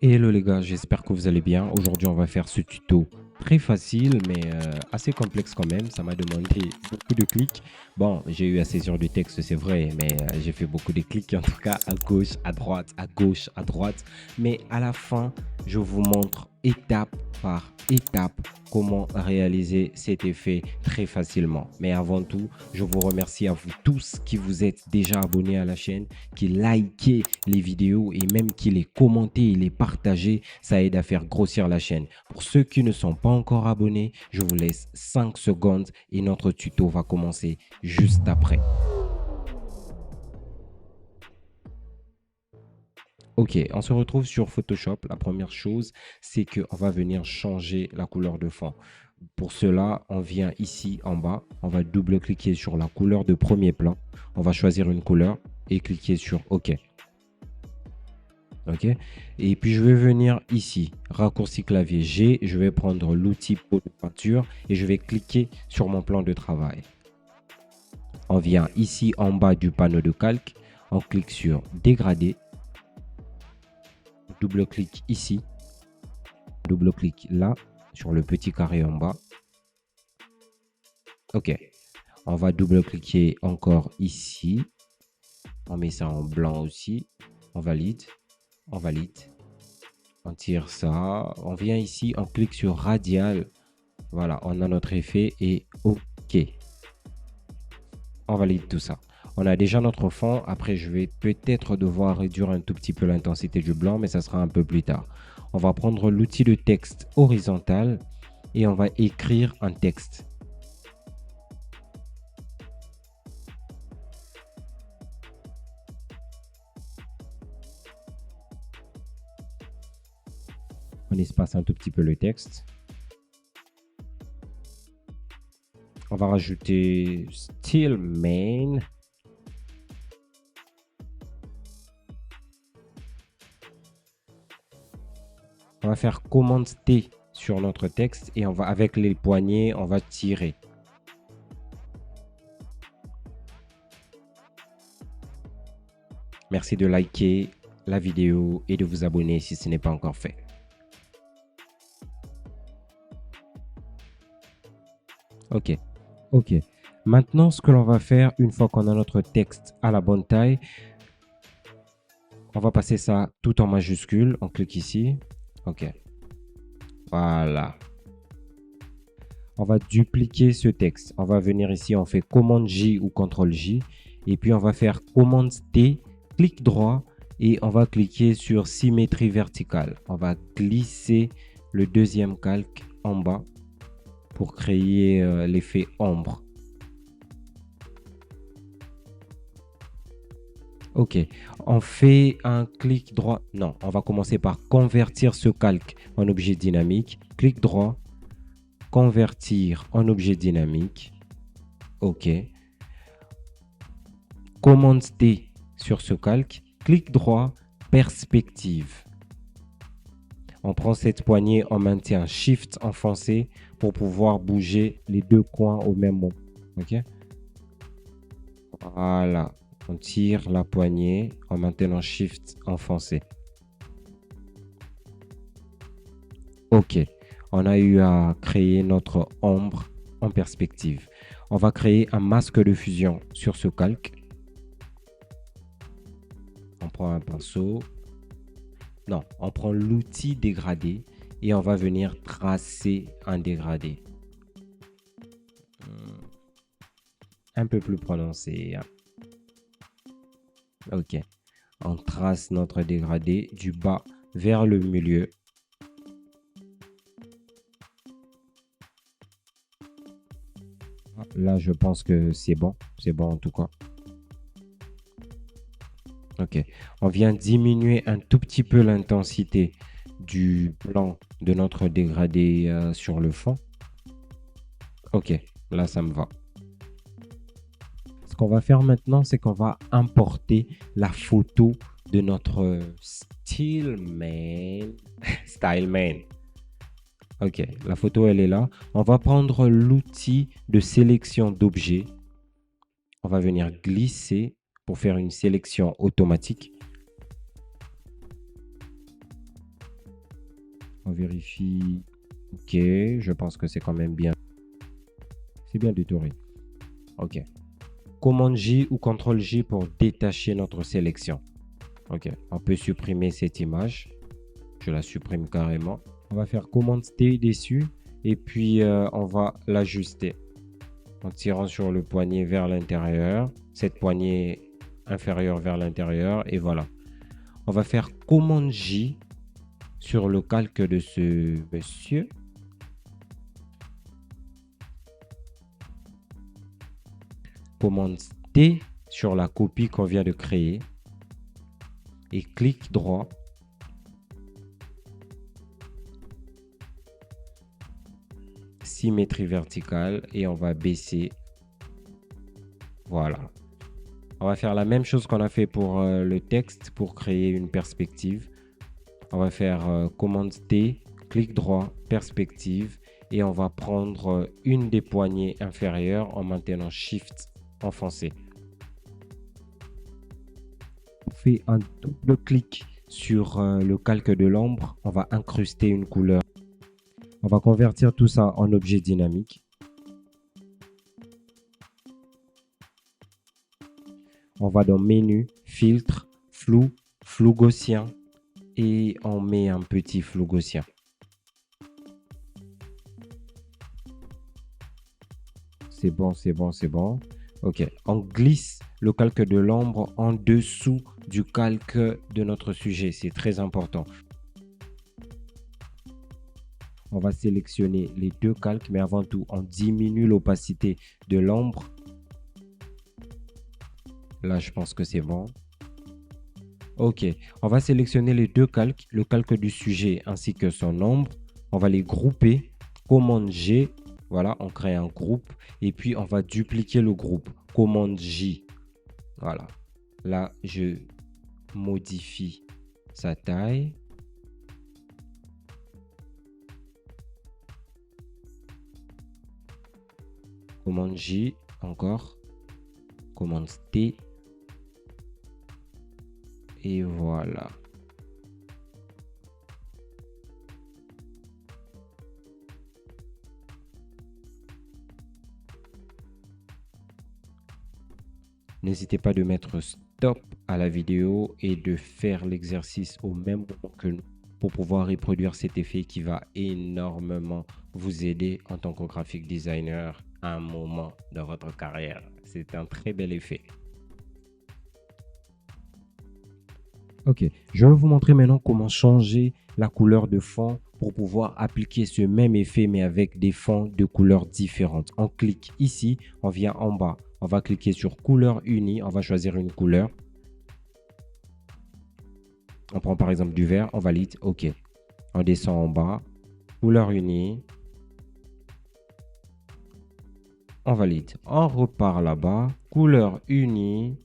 Hello les gars, j'espère que vous allez bien. Aujourd'hui, on va faire ce tuto très facile, mais assez complexe quand même. Ça m'a demandé beaucoup de clics. Bon, j'ai eu à saisir du texte, c'est vrai, mais j'ai fait beaucoup de clics, en tout cas à gauche, à droite, à gauche, à droite. Mais à la fin, je vous montre étape par étape comment réaliser cet effet très facilement. Mais avant tout, je vous remercie à vous tous qui vous êtes déjà abonnés à la chaîne, qui likez les vidéos et même qui les commentez et les partagez. Ça aide à faire grossir la chaîne. Pour ceux qui ne sont pas encore abonnés, je vous laisse 5 secondes et notre tuto va commencer juste après. Ok, on se retrouve sur Photoshop. La première chose, c'est qu'on va venir changer la couleur de fond. Pour cela, on vient ici en bas, on va double-cliquer sur la couleur de premier plan. On va choisir une couleur et cliquer sur OK. OK. Et puis, je vais venir ici, raccourci clavier G. Je vais prendre l'outil pot de peinture et je vais cliquer sur mon plan de travail. On vient ici en bas du panneau de calque. On clique sur Dégrader. Double-clic ici. Double-clic là, sur le petit carré en bas. OK. On va double-cliquer encore ici. On met ça en blanc aussi. On valide. On valide. On tire ça. On vient ici, on clique sur radial. Voilà, on a notre effet et OK. On valide tout ça. On a déjà notre fond. Après, je vais peut-être devoir réduire un tout petit peu l'intensité du blanc, mais ça sera un peu plus tard. On va prendre l'outil de texte horizontal et on va écrire un texte. On espace un tout petit peu le texte. On va rajouter style main. On va faire commande T sur notre texte et on va, avec les poignets, on va tirer. Merci de liker la vidéo et de vous abonner si ce n'est pas encore fait. OK. OK. Maintenant, ce que l'on va faire, une fois qu'on a notre texte à la bonne taille, on va passer ça tout en majuscule. On clique ici. OK. Voilà. On va dupliquer ce texte. On va venir ici, on fait commande J ou CTRL J. Et puis, on va faire commande T, clic droit et on va cliquer sur symétrie verticale. On va glisser le deuxième calque en bas pour créer l'effet ombre. OK, on fait un clic droit. Non, on va commencer par convertir ce calque en objet dynamique. Clic droit, convertir en objet dynamique. OK. Commande T sur ce calque. Clic droit, perspective. On prend cette poignée, on maintient Shift enfoncé pour pouvoir bouger les deux coins au même moment. OK. Voilà. On tire la poignée en maintenant Shift enfoncé. OK. On a eu à créer notre ombre en perspective. On va créer un masque de fusion sur ce calque. On prend un pinceau. Non, on prend l'outil dégradé et on va venir tracer un dégradé. Un peu plus prononcé. OK. On trace notre dégradé du bas vers le milieu. Là, je pense que c'est bon. C'est bon en tout cas. OK. On vient diminuer un tout petit peu l'intensité du blanc de notre dégradé sur le fond. OK. Là, ça me va. Ce qu'on va faire maintenant, c'est qu'on va importer la photo de notre style main. Style main. OK, la photo, elle est là. On va prendre l'outil de sélection d'objets. On va venir glisser pour faire une sélection automatique. On vérifie. OK, je pense que c'est quand même bien. C'est bien détouré. OK. Commande J ou CTRL J pour détacher notre sélection. OK, on peut supprimer cette image. Je la supprime carrément. On va faire commande T dessus et puis on va l'ajuster en tirant sur le poignet vers l'intérieur, cette poignée inférieure vers l'intérieur et voilà. On va faire commande J sur le calque de ce monsieur. Commande T sur la copie qu'on vient de créer et clic droit. Symétrie verticale et on va baisser. Voilà. On va faire la même chose qu'on a fait pour le texte pour créer une perspective. On va faire commande T, clic droit, perspective et on va prendre une des poignées inférieures en maintenant Shift enfoncé. On fait un double clic sur le calque de l'ombre. On va incruster une couleur. On va convertir tout ça en objet dynamique. On va dans Menu, Filtre, Flou, Flou gaussien et on met un petit flou gaussien. C'est bon, c'est bon, c'est bon. OK, on glisse le calque de l'ombre en dessous du calque de notre sujet. C'est très important. On va sélectionner les deux calques, mais avant tout, on diminue l'opacité de l'ombre. Là, je pense que c'est bon. OK, on va sélectionner les deux calques, le calque du sujet ainsi que son ombre. On va les grouper. Commande G, voilà, on crée un groupe. Et puis, on va dupliquer le groupe. Commande J, voilà. Là, je modifie sa taille. Commande J, encore. Commande T. Et voilà. N'hésitez pas de mettre stop à la vidéo et de faire l'exercice au même moment que nous pour pouvoir reproduire cet effet qui va énormément vous aider en tant que graphic designer à un moment dans votre carrière. C'est un très bel effet. Ok, je vais vous montrer maintenant comment changer la couleur de fond pour pouvoir appliquer ce même effet mais avec des fonds de couleurs différentes. On clique ici, on vient en bas, on va cliquer sur couleur unie, on va choisir une couleur. On prend par exemple du vert, on valide, ok. On descend en bas, couleur unie. On valide, on repart là-bas, couleur unie.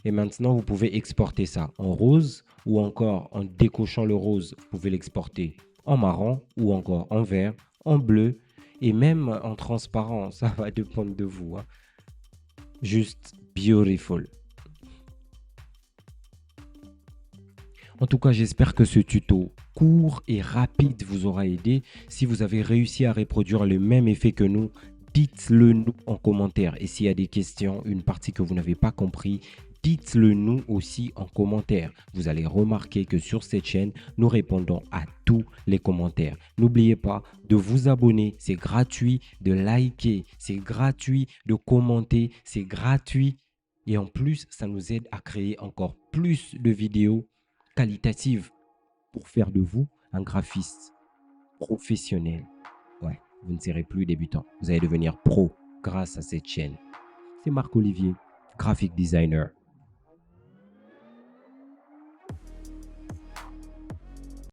Et maintenant, vous pouvez exporter ça en rose ou encore en décochant le rose. Vous pouvez l'exporter en marron ou encore en vert, en bleu et même en transparent. Ça va dépendre de vous. Hein. Juste beautiful. En tout cas, j'espère que ce tuto court et rapide vous aura aidé. Si vous avez réussi à reproduire le même effet que nous, dites-le nous en commentaire. Et s'il y a des questions, une partie que vous n'avez pas compris, dites-le nous aussi en commentaire. Vous allez remarquer que sur cette chaîne, nous répondons à tous les commentaires. N'oubliez pas de vous abonner, c'est gratuit, de liker, c'est gratuit, de commenter, c'est gratuit. Et en plus, ça nous aide à créer encore plus de vidéos qualitatives pour faire de vous un graphiste professionnel. Ouais, vous ne serez plus débutant. Vous allez devenir pro grâce à cette chaîne. C'est Marc-Olivier, graphic designer.